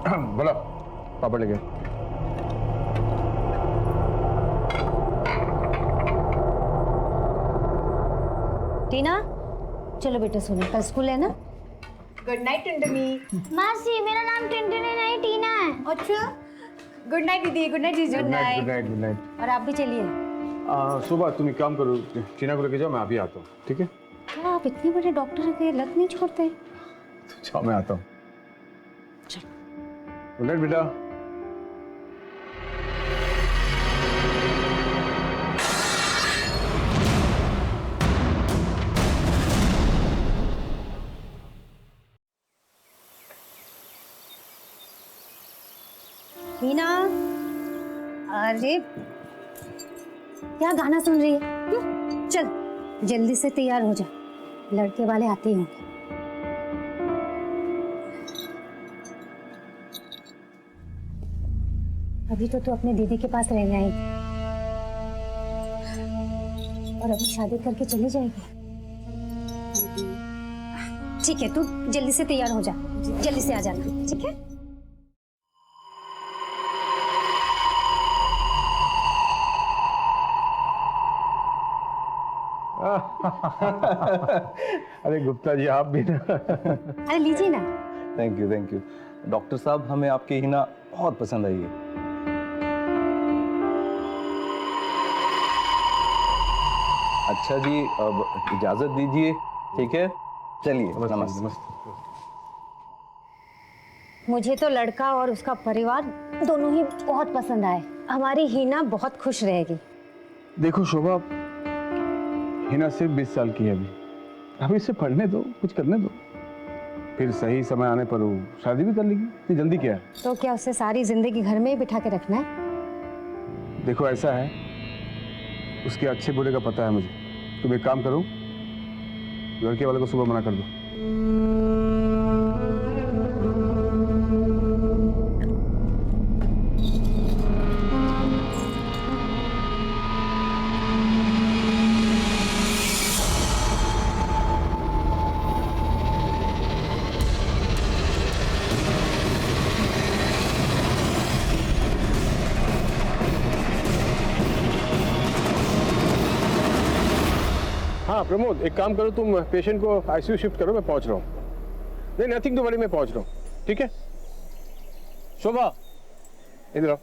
बोला पापड़ लेके। टीना चलो बेटा सोने, कल स्कूल है ना। Good night Tintni. मासी मेरा नाम टिंटनी नहीं टीना है। अच्छा गुड नाइट दीदी, गुड नाइट जीजू। Good night good night good night. और आप भी चलिए। सुबह तुम एक काम करो, टीना को लेके जाओ, मैं अभी आता हूँ, ठीक है? क्या आप इतने बड़े डॉक्टर के लत नहीं छोड़ते? जाओ मैं आता हूँ। चलो। गुड नाइट बेटा। टीना, अरे क्या गाना सुन रही है? चल जल्दी से तैयार हो जा, लड़के वाले आते ही होंगे। अभी तो तू अपने दीदी के पास रहने आई और अभी शादी करके चली जाएगी। ठीक है, तू जल्दी से तैयार हो जा, जल्दी से आ जाना, ठीक है? अरे गुप्ता जी आप भी ना। अरे लीजिए ना। Thank you thank you. Doctor साहब हमें आपकी हिना बहुत पसंद आई है। अच्छा जी अब इजाजत दीजिए, ठीक है? चलिए नमस्ते। नमस्ते। मुझे तो लड़का और उसका परिवार दोनों ही बहुत पसंद आए। हमारी हीना बहुत खुश रहेगी। देखो शोभा, हिना सिर्फ 20 साल की है अभी इसे पढ़ने दो, कुछ करने दो, फिर सही समय आने पर वो शादी भी कर लेगी। इतनी जल्दी क्या है? तो क्या उसे सारी जिंदगी घर में ही बिठा के रखना है? देखो ऐसा है, उसके अच्छे बुरे का पता है मुझे। तुम एक काम करो, लड़के वाले को सुबह मना कर दो। हाँ प्रमोद, एक काम करो, तुम पेशेंट को आईसीयू शिफ्ट करो, मैं पहुंच रहा हूँ। नहीं नथिंग टू वरी, मैं पहुंच रहा हूँ, ठीक है? शोभा इधर आओ।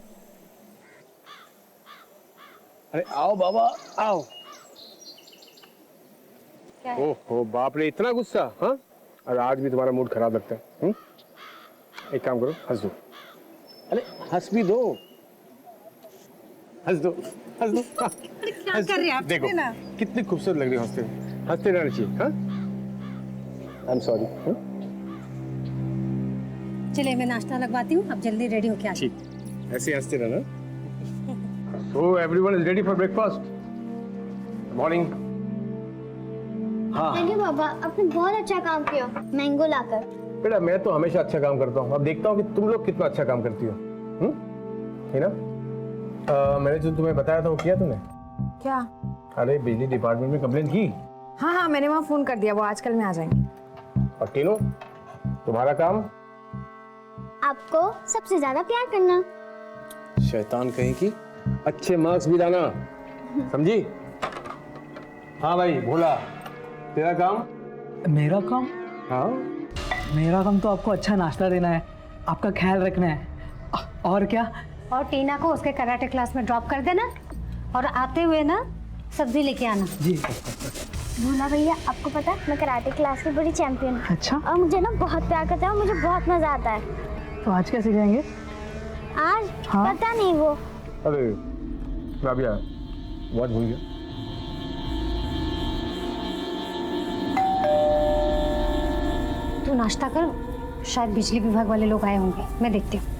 अरे आओ बाबा आओ। ओहो बाप रे, इतना गुस्सा? हाँ, और आज भी तुम्हारा मूड खराब लगता है। एक काम करो, हंस दो। अरे हंस भी दो, हंस दो, हंस दो। क्या कर रहे हैं आप? देखो कितनी खूबसूरत लग रही हो हंसते हुए। हंसते रहना चाहिए। हाँ, आई एम सॉरी। चलिए मैं नाश्ता लगवाती हूँ, अब जल्दी रेडी होके आ जाइए। ठीक, ऐसे हंसते रहना। So everyone is ready for breakfast. Morning. हाँ थैंक यू पापा, आपने बहुत अच्छा काम किया मैंगो लाकर। बेटा, मैं तो हमेशा अच्छा काम करता हूँ, अब देखता हूँ कि तुम लोग कितना अच्छा काम करती हो। है ना? मैंने जो तुम्हें बताया था वो किया तुमने? क्या? अरे बिजली डिपार्टमेंट में कंप्लेन की? हाँ मैंने वहाँ फोन कर दिया, वो आजकल में आ जाएंगे। और टीनो, तुम्हारा काम? आपको सबसे ज्यादा प्यार करना। शैतान कहीं की, अच्छे मार्क्स भी लाना, समझी? हाँ भाई भोला, तेरा काम? मेरा काम? हाँ, मेरा काम तो आपको अच्छा नाश्ता देना है, आपका ख्याल रखना है। और क्या? और टीना को उसके कराटे क्लास में ड्रॉप कर देना और आते हुए ना सब्जी लेके आना। जी। भोला भैया, आपको पता है मैं कराटे क्लास की बड़ी चैंपियन हूँ। अच्छा। और मुझे ना बहुत प्यार करता है और मुझे बहुत मजा आता है। तो आज कैसे जाएंगे? आज हाँ? पता नहीं वो। अरे राबिया, वॉच भूल गया। तू नाश्ता कर, शायद बिजली विभाग वाले लोग आए होंगे, मैं देखती हूँ।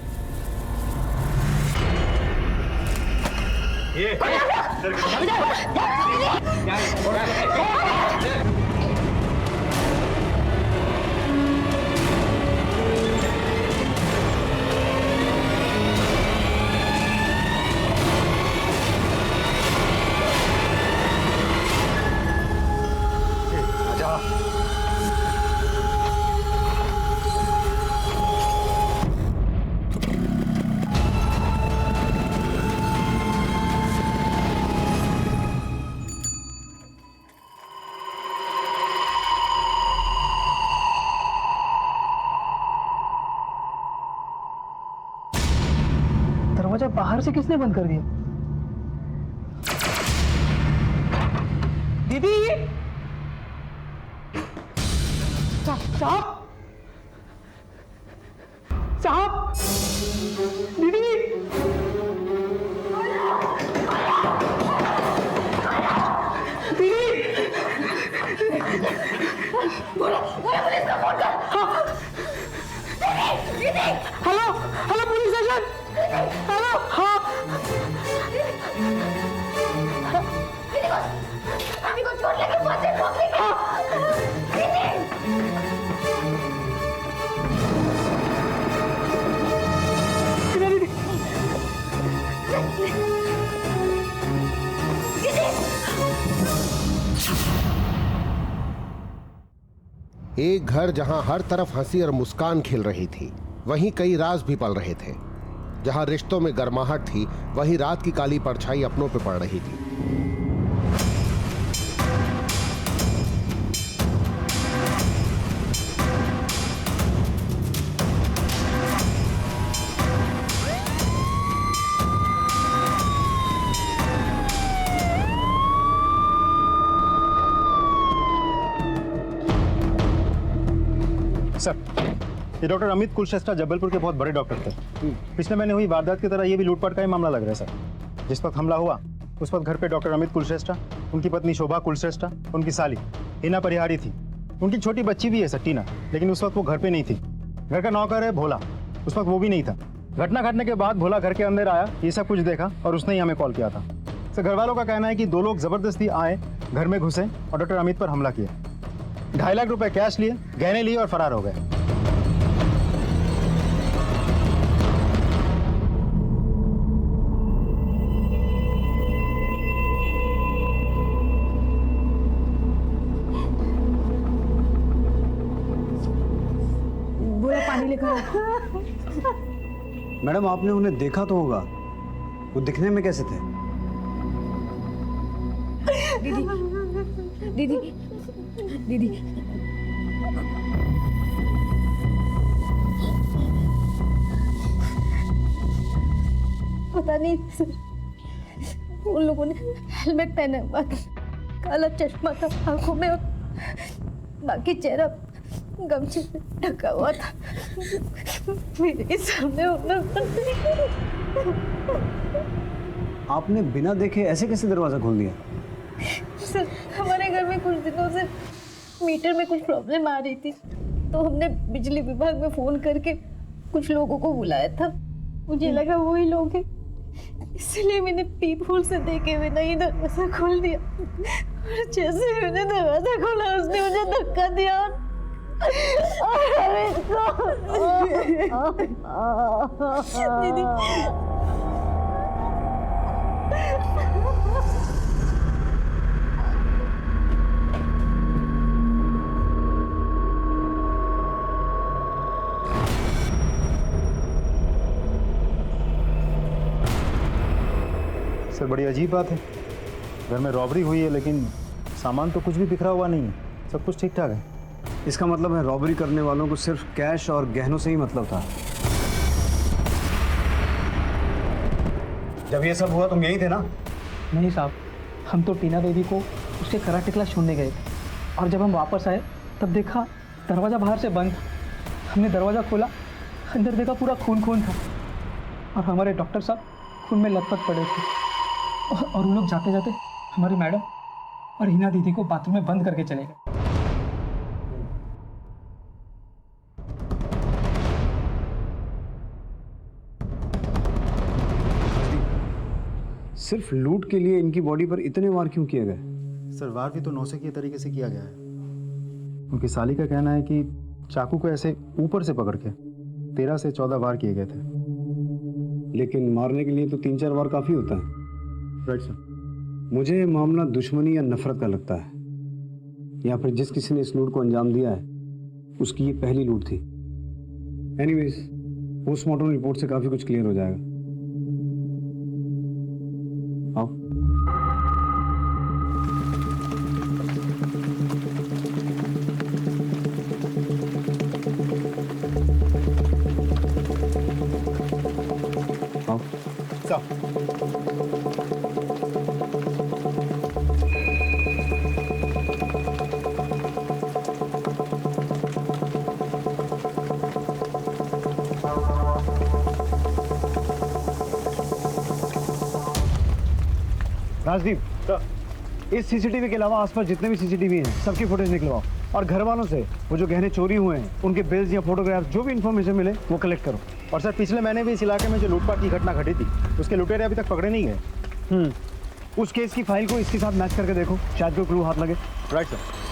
बाहर से किसने बंद कर दिया? दीदी! साहब! साहब! दीदी! Hello hello police station hello हाँ अभी को चोट लगे बहुत से ठोक लेंगे एक घर जहां हर तरफ हंसी और मुस्कान खिल रही थी, वहीं कई राज भी पल रहे थे। जहां रिश्तों में गर्माहट थी, वहीं रात की काली परछाई अपनों पे पड़ रही थी। सर, ये डॉक्टर अमित कुलश्रेष्ठा जबलपुर के बहुत बड़े डॉक्टर थे। पिछले महीने हुई वारदात की तरह ये भी लूटपाट का ही मामला लग रहा है सर। जिस वक्त हमला हुआ उस वक्त घर पे डॉक्टर अमित कुलश्रेष्ठा, उनकी पत्नी शोभा कुलश्रेष्ठा, उनकी साली हिना परिहारी थी। उनकी छोटी बच्ची भी है सर, टीना, लेकिन उस वक्त वो घर पे नहीं थी। घर का नौकर है भोला, उस वक्त वो भी नहीं था। घटना घटने के बाद भोला घर के अंदर आया, ये सब कुछ देखा और उसने ही हमें कॉल किया था। सर, घर वालों का कहना है कि दो लोग जबरदस्ती आए, घर में घुसे और डॉक्टर अमित पर हमला किया। 2.5 लाख रुपए कैश लिए, गहने लिए और फरार हो गए। बोला पानी लेकर आओ। मैडम, आपने उन्हें देखा तो होगा, वो दिखने में कैसे थे? दीदी दीदी पता नहीं सर, उन लोगों ने हेलमेट पहना हुआ था, काला चश्मा था आंखों में और बाकी चेहरा गमछे से ढका हुआ था। मेरे सामने आपने बिना देखे ऐसे कैसे दरवाजा खोल दिया? सर, हमारे घर में कुछ दिनों से मीटर में कुछ प्रॉब्लम आ रही थी, तो हमने बिजली विभाग में फोन करके कुछ लोगों को बुलाया था। मुझे लगा वही लोग हैं, इसलिए मैंने पीप होल से देखे हुए नहीं दरवाजा खोल दिया। और जैसे ही मैंने दरवाजा खोला, उसने मुझे धक्का दिया और दीदी सर, बड़ी अजीब बात है, घर में रॉबरी हुई है लेकिन सामान तो कुछ भी बिखरा हुआ नहीं है, सब कुछ ठीक ठाक है। इसका मतलब है रॉबरी करने वालों को सिर्फ कैश और गहनों से ही मतलब था। जब ये सब हुआ तुम यहीं थे ना? नहीं साहब, हम तो टीना देवी को उसके कराटे क्लास छोड़ने गए थे, और जब हम वापस आए तब देखा दरवाज़ा बाहर से बंद। हमने दरवाज़ा खोला, अंदर देखा पूरा खून खून था और हमारे डॉक्टर साहब खून में लथपथ पड़े थे। और उन लोग जाते जाते हमारी मैडम और हिना दीदी को बाथरूम में बंद करके चले गए। सिर्फ लूट के लिए इनकी बॉडी पर इतने वार क्यों किए गए? सर, वार भी तो नौसिखिए तरीके से किया गया है। उनकी साली का कहना है कि चाकू को ऐसे ऊपर से पकड़ के 13 से 14 वार किए गए थे। लेकिन मारने के लिए तो 3-4 बार काफ़ी होता है। Right sir. मुझे ये मामला दुश्मनी या नफरत का लगता है, या फिर जिस किसी ने इस लूट को अंजाम दिया है उसकी ये पहली लूट थी। एनीवेज, पोस्टमार्टम रिपोर्ट से काफ़ी कुछ क्लियर हो जाएगा। आओ। राजदीप, इस सीसीटीवी के अलावा आसपास जितने भी सीसीटीवी हैं सबकी फुटेज निकलवाओ और घर वालों से वो जो गहने चोरी हुए हैं उनके बिल्स या फोटोग्राफ जो भी इन्फॉर्मेशन मिले वो कलेक्ट करो। और सर पिछले महीने भी इस इलाके में जो लूटपाट की घटना घटी थी उसके लुटेरे अभी तक पकड़े नहीं गए। उस केस की फाइल को इसके साथ मैच करके देखो, शायद कोई क्लू हाथ लगे। Right sir.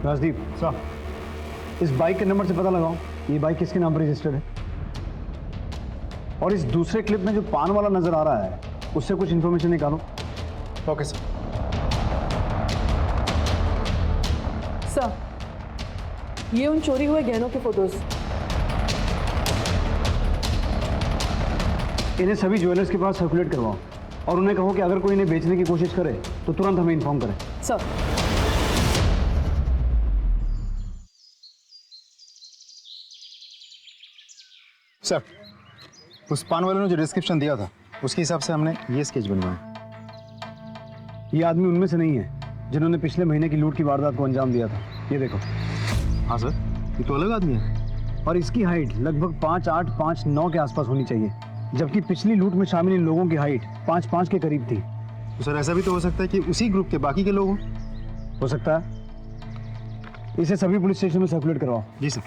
राजदीप सर इस बाइक के नंबर से पता लगाओ ये बाइक किसके नाम पर रजिस्टर्ड है, और इस दूसरे क्लिप में जो पान वाला नजर आ रहा है उससे कुछ इन्फॉर्मेशन निकालो। Okay sir. सर ये उन चोरी हुए गहनों के फोटोज। इन्हें सभी ज्वेलर्स के पास सर्कुलेट करवाओ और उन्हें कहो कि अगर कोई इन्हें बेचने की कोशिश करे तो तुरंत हमें इन्फॉर्म करें। सर सर उस पान वाले ने जो डिस्क्रिप्शन दिया था उसके हिसाब से हमने ये स्केच बनवाया। ये आदमी उनमें से नहीं है जिन्होंने पिछले महीने की लूट की वारदात को अंजाम दिया था। ये देखो। हाँ सर, ये तो अलग आदमी है और इसकी हाइट लगभग 5'8", 5'9" के आसपास होनी चाहिए, जबकि पिछली लूट में शामिल इन लोगों की हाइट 5'5" के करीब थी। तो सर ऐसा भी तो हो सकता है कि उसी ग्रुप के बाकी के लोग हों। हो सकता है। इसे सभी पुलिस स्टेशन में सर्कुलेट करवाओ। जी सर।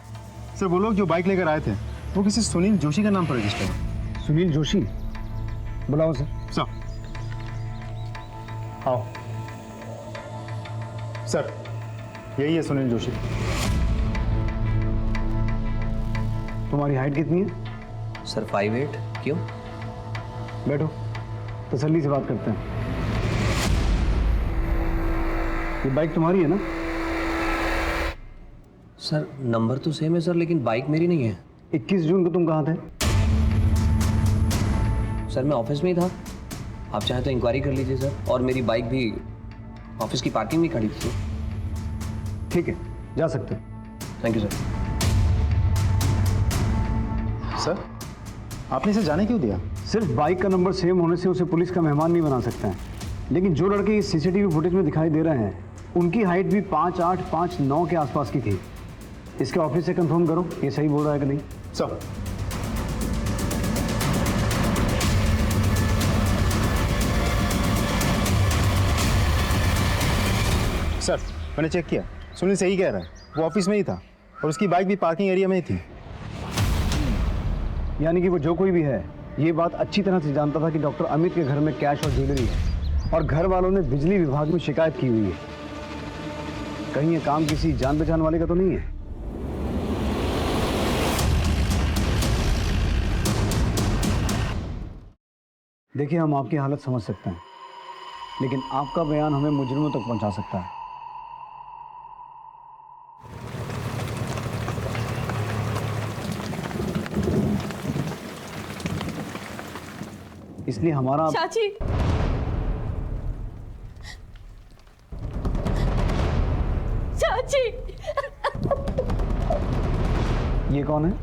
सर वो लोग जो बाइक लेकर आए थे वो किसी सुनील जोशी का नाम पर रजिस्टर है। सुनील जोशी? बुलाओ सर। सर आओ। सर यही है सुनील जोशी। तुम्हारी हाइट कितनी है? सर 5'8". क्यों? बैठो, तसल्ली से बात करते हैं। ये बाइक तुम्हारी है ना? सर नंबर तो सेम है सर, लेकिन बाइक मेरी नहीं है। 21 जून को तुम कहाँ थे? सर मैं ऑफिस में ही था, आप चाहें तो इंक्वायरी कर लीजिए सर। और मेरी बाइक भी ऑफिस की पार्किंग में खड़ी थी। ठीक है, जा सकते हो। Thank you sir. सर आपने इसे जाने क्यों दिया? सिर्फ बाइक का नंबर सेम होने से उसे पुलिस का मेहमान नहीं बना सकते हैं, लेकिन जो लड़के इस सीसीटीवी फुटेज में दिखाई दे रहे हैं उनकी हाइट भी 5'8", 5'9" के आसपास की थी। इसके ऑफिस से कंफर्म करो ये सही बोल रहा है कि नहीं। सर सर मैंने चेक किया, सुनील सही कह रहा है, वो ऑफिस में ही था और उसकी बाइक भी पार्किंग एरिया में ही थी। यानी कि वो जो कोई भी है ये बात अच्छी तरह से जानता था कि डॉक्टर अमित के घर में कैश और ज्वेलरी है और घर वालों ने बिजली विभाग में शिकायत की हुई है। कहीं ये काम किसी जान पहचान वाले का तो नहीं है? देखिए हम आपकी हालत समझ सकते हैं, लेकिन आपका बयान हमें मुजरिमों तक पहुंचा सकता है। इसलिए हमारा चाची, चाची, ये कौन है?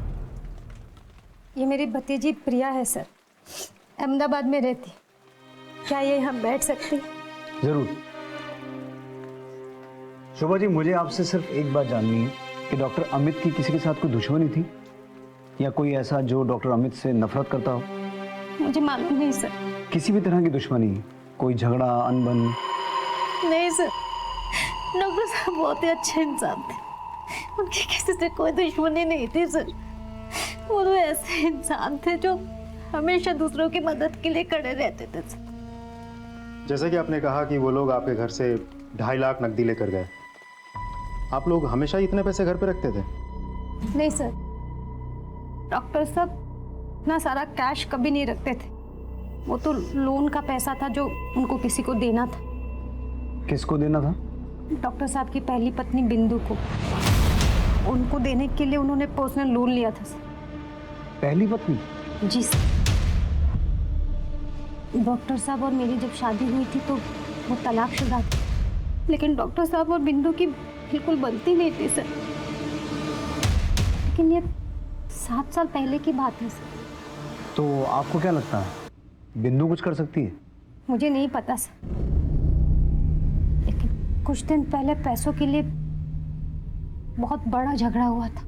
ये मेरी भतीजी प्रिया है सर, अहमदाबाद में रहती। क्या ये हम बैठ सकते हैं? जरूर। शोभा जी, मुझे आपसे सिर्फ एक बात जाननी है कि डॉक्टर अमित की किसी के साथ कोई दुश्मनी थी या कोई ऐसा जो डॉक्टर अमित से नफरत करता हो? मुझे मालूम नहीं सर। किसी भी तरह की दुश्मनी, कोई झगड़ा, अनबन? नहीं सर, डॉक्टर साहब बहुत ही अच्छे इंसान थे, उनकी किसी से कोई दुश्मनी नहीं थी सर। वो तो ऐसे इंसान थे जो हमेशा दूसरों की मदद के लिए खड़े रहते थे सर। जैसे कि आपने कहा कि वो लोग आपके घर से 2.5 लाख नकदी लेकर गए, आप लोग हमेशा इतने पैसे घर पे रखते थे? नहीं सर, डॉक्टर साहब इतना सारा कैश कभी नहीं रखते थे। वो तो लोन का पैसा था जो उनको किसी को देना था। किसको देना था? डॉक्टर साहब की पहली पत्नी बिंदु को। उनको देने के लिए उन्होंने पर्सनल लोन लिया था सर। पहली पत्नी? जी सर। डॉक्टर साहब और मेरी जब शादी हुई थी तो वो तलाकशुदा थी, लेकिन डॉक्टर साहब और बिंदु की बिल्कुल बनती नहीं थी सर। लेकिन ये 7 साल पहले की बात है सर। तो आपको क्या लगता है बिंदु कुछ कर सकती है? मुझे नहीं पता सर, लेकिन कुछ दिन पहले पैसों के लिए बहुत बड़ा झगड़ा हुआ था।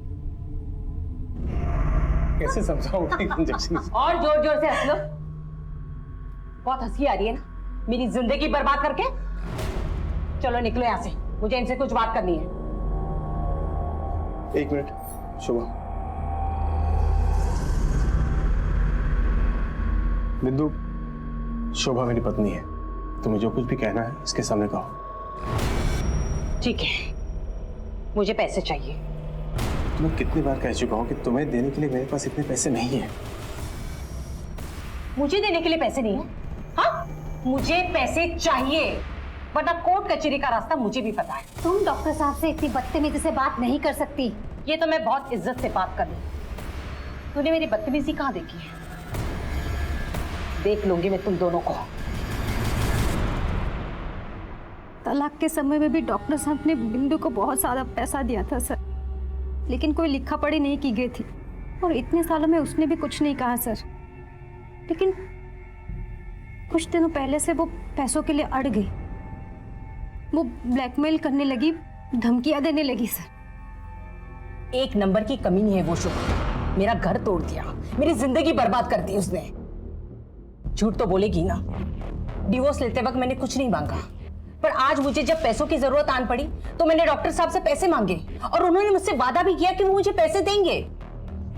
कैसे समझाऊं इंजेक्शन? और जोर जोर से हंस लो। बहुत हंसी आ रही है ना मेरी जिंदगी बर्बाद करके। चलो निकलो यहाँ से, मुझे इनसे कुछ बात करनी है। 1 मिनट शोभा। बिंदु, शोभा मेरी पत्नी है, तुम्हें जो कुछ भी कहना है इसके सामने कहो। ठीक है, मुझे पैसे चाहिए। तुम्हें कितनी बार कह चुका हूँ कि तुम्हें देने के लिए मेरे पास इतने पैसे नहीं है। मुझे देने के लिए पैसे नहीं है? हाँ, मुझे पैसे चाहिए, वरना कोर्ट कचहरी का रास्ता मुझे भी पता है। तुम डॉक्टर साहब से इतनी बदतमीजी से बात नहीं कर सकती। ये तो मैं बहुत इज्जत से बात कर रही। तूने मेरी बदतमीजी कहाँ देखी है? देख लूंगी मैं तुम दोनों को। तलाक के समय में भी डॉक्टर साहब ने बिंदु को बहुत सारा पैसा दिया था सर, लेकिन कोई लिखा पढ़ी नहीं की गई थी, और इतने सालों में उसने भी कुछ नहीं कहा सर। लेकिन कुछ दिनों पहले से वो पैसों के लिए अड़ गई। वो ब्लैकमेल करने लगी, धमकियां देने लगी सर। एक नंबर की कमी नहीं है वो शुभ। मेरा घर तोड़ दिया, मेरी जिंदगी बर्बाद कर दी उसने। झूठ तो बोलेगी ना। डिवोर्स लेते वक्त मैंने कुछ नहीं मांगा, पर आज मुझे जब पैसों की जरूरत आन पड़ी तो मैंने डॉक्टर साहब से पैसे मांगे, और उन्होंने मुझसे वादा भी किया कि वो मुझे पैसे देंगे।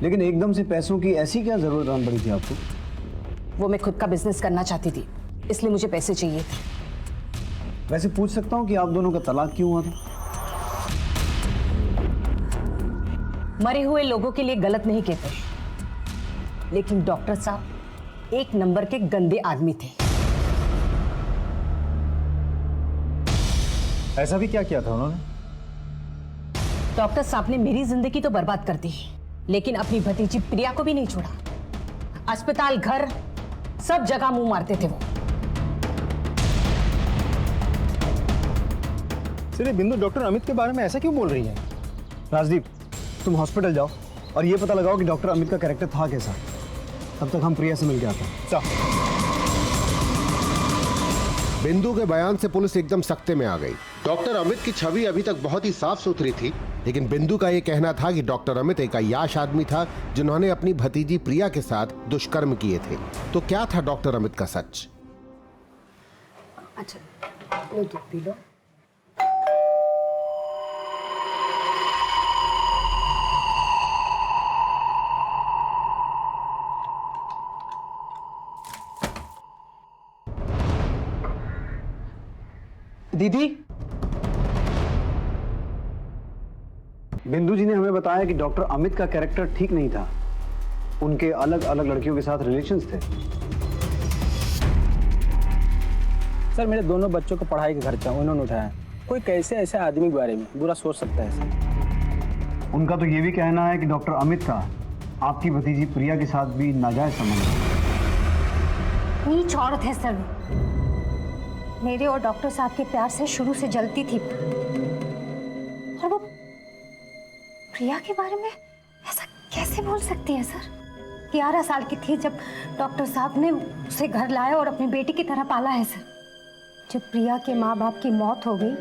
लेकिन एकदम से पैसों की ऐसी क्या जरूरत आन पड़ी थी आपको? वो मैं खुद का बिजनेस करना चाहती थी, इसलिए मुझे पैसे चाहिए थे। वैसे पूछ सकता हूँ कि आप दोनों का तलाक क्यों हुआ था? मरे हुए लोगों के लिए गलत नहीं कहते, लेकिन डॉक्टर साहब एक नंबर के गंदे आदमी थे। ऐसा भी क्या किया था उन्होंने? डॉक्टर साहब ने मेरी जिंदगी तो बर्बाद कर दी, लेकिन अपनी भतीजी प्रिया को भी नहीं छोड़ा। अस्पताल, घर, सब जगह मुंह मारते थे वो। सिर्फ बिंदु डॉक्टर अमित के बारे में ऐसा क्यों बोल रही है? राजदीप, तुम हॉस्पिटल जाओ और ये पता लगाओ कि डॉक्टर अमित का कैरेक्टर था कैसा। तब तक हम प्रिया से मिल के आते हैं। बिंदु के बयान से पुलिस एकदम सख्ते में आ गई। डॉक्टर अमित की छवि अभी तक बहुत ही साफ सुथरी थी, लेकिन बिंदु का यह कहना था कि डॉक्टर अमित एक अय्याश आदमी था जिन्होंने अपनी भतीजी प्रिया के साथ दुष्कर्म किए थे। तो क्या था डॉक्टर अमित का सच? अच्छा, लो दूध पी लो। दीदी, बिंदु जी ने हमें बताया कि डॉक्टर अमित का कैरेक्टर ठीक नहीं था। उनके अलग अलग लड़कियों के साथ रिलेशंस थे। सर, मेरे दोनों बच्चों को पढ़ाई का खर्चा उन्होंने उठाया। कोई कैसे ऐसे आदमी के बारे में बुरा सोच सकता है सर? उनका तो ये भी कहना है कि डॉक्टर अमित का आपकी भतीजी प्रिया के साथ भी नाजायज संबंध है। नीच औरत है सर। मेरे और डॉक्टर साहब के प्यार से शुरू से जलती थी, और वो प्रिया के बारे में ऐसा कैसे बोल सकती है सर? 11 साल की थी जब डॉक्टर साहब ने उसे घर लाया और अपनी बेटी की तरह पाला है सर। जब प्रिया के माँ बाप की मौत हो गई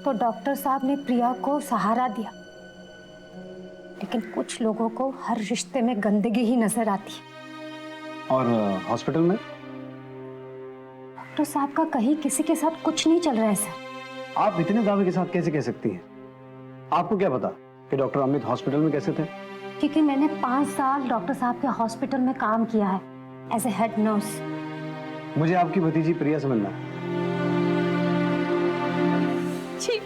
तो डॉक्टर साहब ने प्रिया को सहारा दिया, लेकिन कुछ लोगों को हर रिश्ते में गंदगी ही नजर आती है। और हॉस्पिटल में डॉक्टर साहब का कहीं किसी के साथ कुछ नहीं चल रहा है सर। आप इतने दावे के साथ कैसे कह सकती हैं? आपको क्या पता कि डॉक्टर अमित हॉस्पिटल में कैसे थे? क्योंकि मैंने 5 साल डॉक्टर साहब के हॉस्पिटल में काम किया है एज ए हेड नर्स। मुझे आपकी भतीजी प्रिया से मिलना है। छी,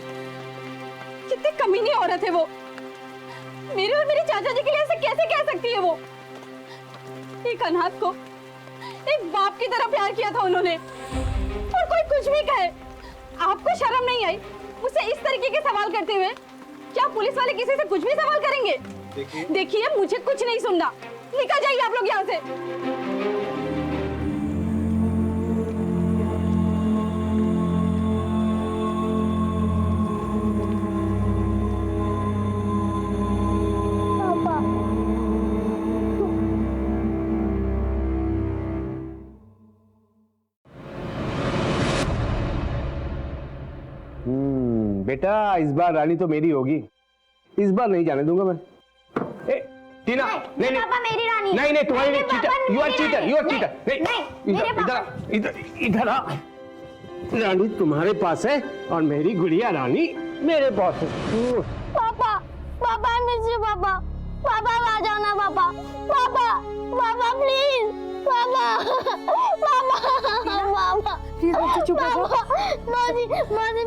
कितनी कमीनी औरत है वो। मेरे और मेरे चाचा जी के लिए ऐसे कैसे कह सकती है वो? एक अनाथ को एक बाप की तरह प्यार किया था उन्होंने, और कोई कुछ भी कहे। आपको शर्म नहीं आई मुझसे इस तरीके के सवाल करते हुए? क्या पुलिस वाले किसी से कुछ भी सवाल करेंगे? देखिए, मुझे कुछ नहीं सुनना। निकल जाइए आप लोग यहाँ से। बेटा इस बार रानी तो मेरी होगी, इस बार नहीं जाने दूंगा मैं। ए, टीना नहीं नहीं पापा मेरी रानी नहीं तुम्हारी नहीं, cheater, you are cheater, you are cheater. नहीं, मेरे इधर आ। रानी तुम्हारे पास है और मेरी गुड़िया रानी मेरे पास है। पापा पापा मुझे पापा पापा आ जाओ ना पापा पापा पापा प्लीज पापा पापा पापा प्लीज बच्चे चुप हो जाओ। मोदी मोदी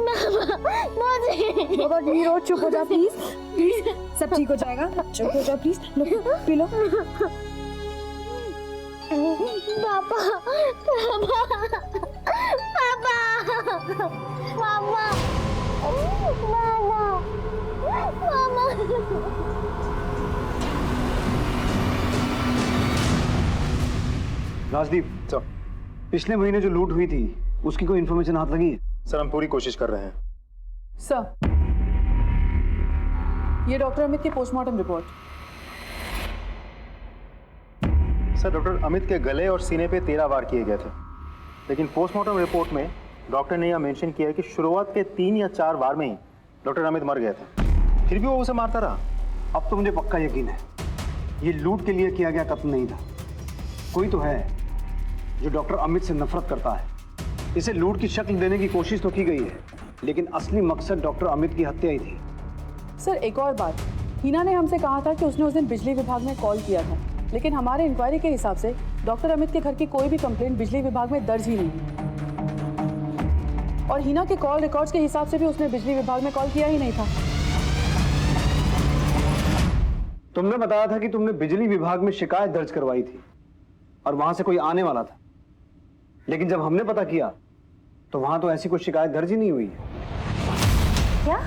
मोदी बाबा नीरो चुप हो जाओ प्लीज प्लीज, सब ठीक हो जाएगा, चुप हो जाओ प्लीज, लो पी लो। पापा पापा पापा पापा राजदीप सर पिछले महीने जो लूट हुई थी उसकी कोई इन्फॉर्मेशन हाथ लगी है? सर हम पूरी कोशिश कर रहे हैं। सर ये डॉक्टर अमित की postmortem report. Sir doctor Amit के गले और सीने पे 13 वार किए गए थे, लेकिन पोस्टमार्टम रिपोर्ट में डॉक्टर ने यह मेंशन किया है कि शुरुआत के 3 या 4 वार में ही डॉक्टर अमित मर गए थे, फिर भी वो उसे मारता रहा। अब तो मुझे पक्का यकीन है ये लूट के लिए किया गया कत्ल नहीं था। कोई तो है जो डॉक्टर अमित से नफरत करता है। इसे लूट की शक्ल देने की कोशिश तो की गई है, लेकिन असली मकसद डॉक्टर अमित की हत्या ही थी। सर एक और बात, हिना ने हमसे कहा था कि उसने उस दिन बिजली विभाग में कॉल किया था, लेकिन हमारे इंक्वायरी के हिसाब से डॉक्टर अमित के घर की कोई भी कंप्लेंट बिजली विभाग में दर्ज ही नहीं है। और हिना के कॉल रिकॉर्ड्स के हिसाब से भी उसने बिजली विभाग में कॉल किया ही नहीं था। तुमने बताया था कि तुमने बिजली विभाग में शिकायत दर्ज करवाई थी और वहां से कोई आने वाला था, लेकिन जब हमने पता किया तो वहां तो ऐसी कोई शिकायत दर्ज ही नहीं हुई है। क्या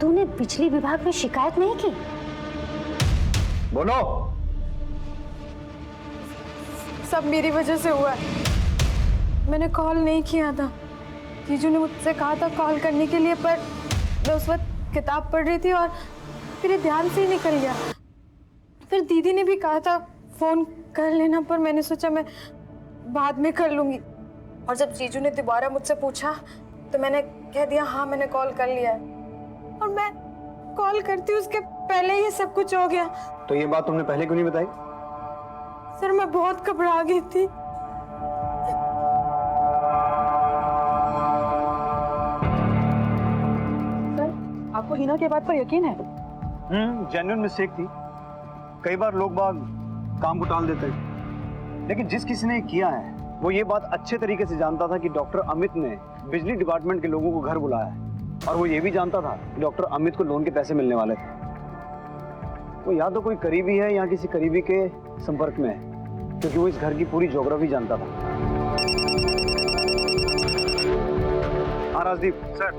तूने बिजली विभाग में शिकायत नहीं की? बोलो। सब मेरी वजह से हुआ है। मैंने कॉल नहीं किया था, जीजू ने मुझसे कहा था कॉल करने के लिए, पर मैं उस वक्त किताब पढ़ रही थी और मेरे ध्यान से ही निकल गया। फिर दीदी ने भी कहा था फोन कर लेना, पर मैंने सोचा मैं बाद में कर लूंगी। और जब जीजू ने दोबारा मुझसे पूछा तो मैंने कह दिया हाँ मैंने कॉल कर लिया है। और मैं कॉल करती उसके पहले ही सब कुछ हो गया। तो ये बात तुमने पहले क्यों नहीं बताई? सर मैं बहुत घबरा गई थी। सर आपको हिना के बात पर यकीन है? जेन्युइन मिस्टेक थी। कई बार लोग बाग काम को टाल देते हैं, लेकिन जिस किसी ने किया है वो ये बात अच्छे तरीके से जानता था कि डॉक्टर अमित ने बिजली डिपार्टमेंट के लोगों को घर बुलाया है, और वो ये भी जानता था कि डॉक्टर अमित को लोन के पैसे मिलने वाले थे। वो या तो कोई करीबी है या किसी करीबी के संपर्क में है, क्योंकि वो इस घर की पूरी ज्योग्राफी जानता था। हाँ राजदीप सर,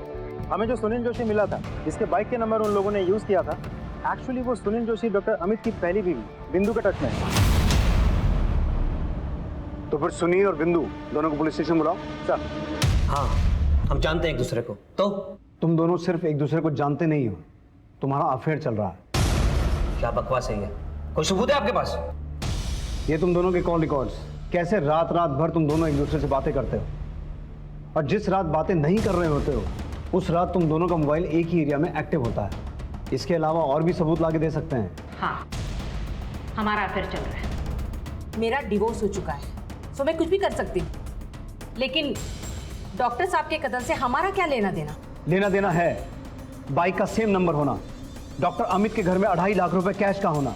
हमें जो सुनील जोशी मिला था, जिसके बाइक के नंबर उन लोगों ने यूज किया था, एक्चुअली वो सुनील जोशी डॉक्टर अमित की पहली बीवी बिंदु के टच में है। तो फिर सुनील और बिंदु दोनों को पुलिस स्टेशन बुलाओ। सर हाँ हम जानते हैं एक दूसरे को। तो तुम दोनों सिर्फ एक दूसरे को जानते नहीं हो, तुम्हारा अफेयर चल रहा है। क्या बकवास है ये? कोई सबूत है आपके पास? ये तुम दोनों के कॉल रिकॉर्ड्स, कैसे रात रात भर तुम दोनों एक दूसरे से बातें करते हो, और जिस रात बातें नहीं कर रहे होते हो उस रात तुम दोनों का मोबाइल एक ही एरिया में एक्टिव होता है। इसके अलावा और भी सबूत लाके दे सकते हैं। हाँ हमारा अफेयर चल रहा है, मेरा डिवोर्स हो चुका है, सो मैं कुछ भी कर सकती हूँ, लेकिन डॉक्टर साहब के कत्ल से हमारा क्या लेना देना? लेना देना है बाइक का सेम नंबर होना, डॉक्टर अमित के घर में 2.5 लाख रुपए कैश का होना,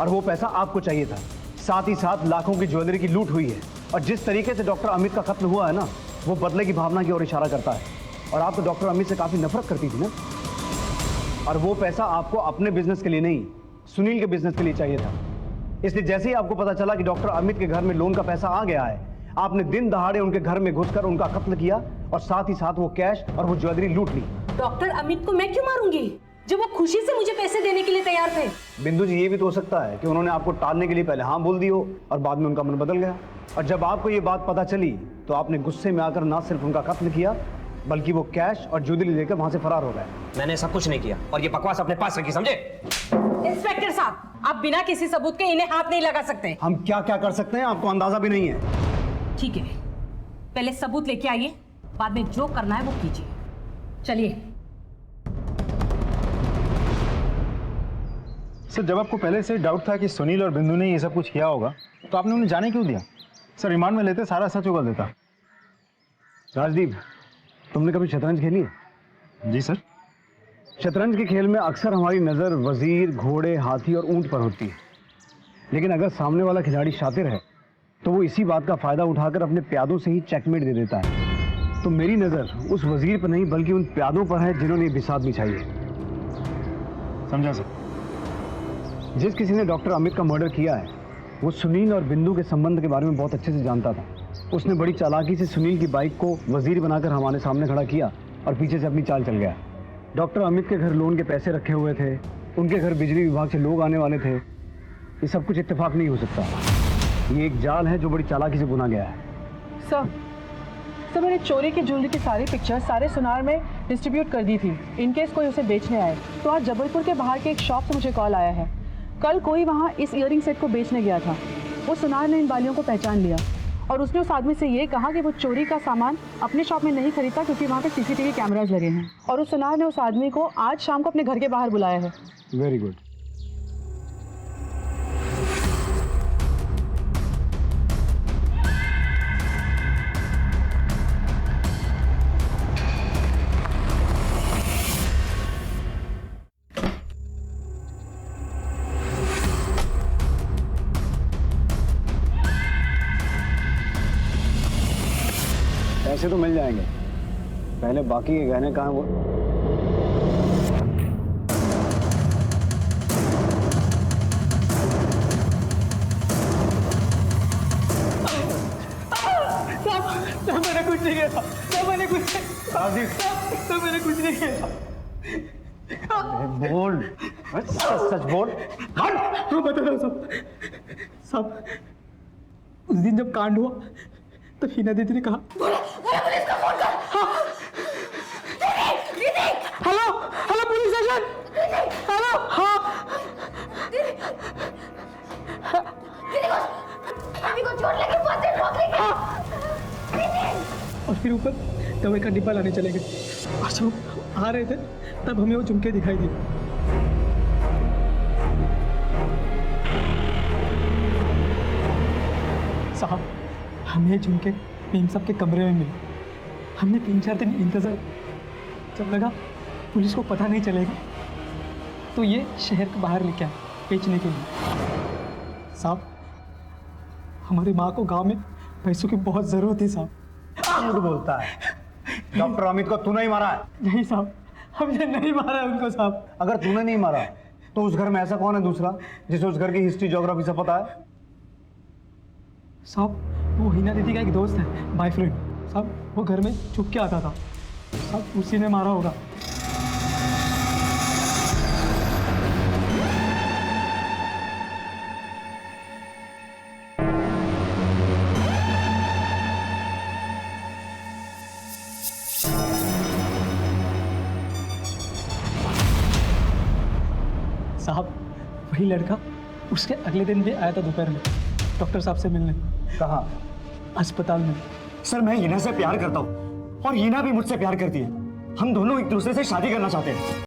और वो पैसा आपको चाहिए था। साथ ही साथ लाखों की ज्वेलरी की लूट हुई है, और जिस तरीके से डॉक्टर अमित का कत्ल हुआ है ना, वो बदले की भावना की ओर इशारा करता है। और आप तो डॉक्टर अमित से काफी नफरत करती थी ना, और वो पैसा आपको अपने बिजनेस के लिए नहीं, सुनील के बिजनेस के लिए चाहिए था। इसलिए जैसे ही आपको पता चला कि डॉक्टर अमित के घर में लोन का पैसा आ गया है, आपने दिन दहाड़े उनके घर में घुसकर उनका कत्ल किया, और साथ ही साथ वो कैश और वो ज्वेलरी लूट ली। डॉक्टर अमित को मैं क्यों मारूंगी जब वो खुशी से मुझे पैसे देने के लिए तैयार थे? बिंदु जी, ये भी तो हो सकता है कि उन्होंने आपको टालने के लिए पहले हाँ बोल दी हो और बाद में उनका मन बदल गया, और जब आपको ये बात पता चली तो आपने गुस्से में आकर ना सिर्फ उनका कत्ल किया बल्कि वो कैश और ज्वेलरी लेकर वहां से फरार हो गए। मैंने सब कुछ नहीं किया, और ये बकवास अपने पास रखी, समझे? इंस्पेक्टर साहब, आप बिना किसी सबूत के इन्हें हाथ नहीं लगा सकते। हम क्या क्या कर सकते हैं आपको अंदाजा भी नहीं है। ठीक है, पहले सबूत लेके आइए, बाद में जो करना है वो कीजिए। चलिए। सर जब आपको पहले से डाउट था कि सुनील और बिंदु ने ये सब कुछ किया होगा तो आपने उन्हें जाने क्यों दिया? सर रिमांड में लेते सारा सच उगल देता। राजदीप, तुमने कभी शतरंज खेली है? जी सर। शतरंज के खेल में अक्सर हमारी नज़र वजीर, घोड़े, हाथी और ऊंट पर होती है, लेकिन अगर सामने वाला खिलाड़ी शातिर है तो वो इसी बात का फायदा उठाकर अपने प्यादों से ही चेकमेट दे देता है। तो मेरी नज़र उस वजीर पर नहीं बल्कि उन प्यादों पर है जिन्होंने ये बिसात बिछाई है। समझा सर। जिस किसी ने डॉक्टर अमित का मर्डर किया है वो सुनील और बिंदु के संबंध के बारे में बहुत अच्छे से जानता था। उसने बड़ी चालाकी से सुनील की बाइक को वजीर बनाकर हमारे सामने खड़ा किया और पीछे से अपनी चाल चल गया। डॉक्टर अमित के घर लोन के पैसे रखे हुए थे, उनके घर बिजली विभाग से लोग आने वाले थे। ये सब कुछ इत्तेफाक नहीं हो सकता। ये एक जाल है जो बड़ी चालाकी से बुना गया है। सर मैंने चोरी की ज्वेलरी की सारी पिक्चर्स सारे सुनार में डिस्ट्रीब्यूट कर दी थी, इनकेस कोई उसे बेचने आए। तो आज जबलपुर के बाहर के एक शॉप से मुझे कॉल आया है। कल कोई वहाँ इस ईयरिंग सेट को बेचने गया था। वो सुनार ने इन बालियों को पहचान लिया और उसने उस आदमी से ये कहा कि वो चोरी का सामान अपने शॉप में नहीं खरीदता क्योंकि वहाँ पे सीसीटीवी कैमराज लगे हैं। और उस सुनार ने उस आदमी को आज शाम को अपने घर के बाहर बुलाया है। Very good. पैसे तो मिल जाएंगे, पहले बाकी के गहने कहाँ वो। मैंने कुछ नहीं किया। मैंने कुछ नहीं किया। बोल, सच बोल। हाँ बता रहा हूँ सब। उस दिन जब कांड हुआ तो हिना दीदी ने कहा पुलिस को फोन कर। Hello hello police station. Hello. हाँ चोट लगी, और फिर ऊपर दवाई का डिब्बा लाने चले गए और जब आ रहे थे तब हमें वो झुमके दिखाई दिए। साहब हमें झुमके भीम साहब के कमरे में मिले। हमने 3-4 दिन इंतजार, जब लगा पुलिस को पता नहीं चलेगा तो ये शहर के बाहर लेके आए बेचने के लिए। साहब हमारी माँ को गांव में पैसों की बहुत ज़रूरत थी साहब। झूठ बोलता है। डॉक्टर अमित को तूने ही मारा है? नहीं साहब, हमने नहीं मारा है उनको साहब। अगर तूने नहीं मारा तो उस घर में ऐसा कौन है दूसरा जिसे उस घर की हिस्ट्री ज्योग्राफी से पता है? साहब वो हिना दीदी का एक दोस्त है, बॉयफ्रेंड साहब। वो घर में छुप के आता था साहब, उसी ने मारा होगा। साहब वही लड़का उसके अगले दिन भी आया था दोपहर में डॉक्टर साहब से मिलने। कहाँ? अस्पताल में। सर मैं हिना से प्यार करता हूँ और हिना भी मुझसे प्यार करती है। हम दोनों एक दूसरे से शादी करना चाहते हैं।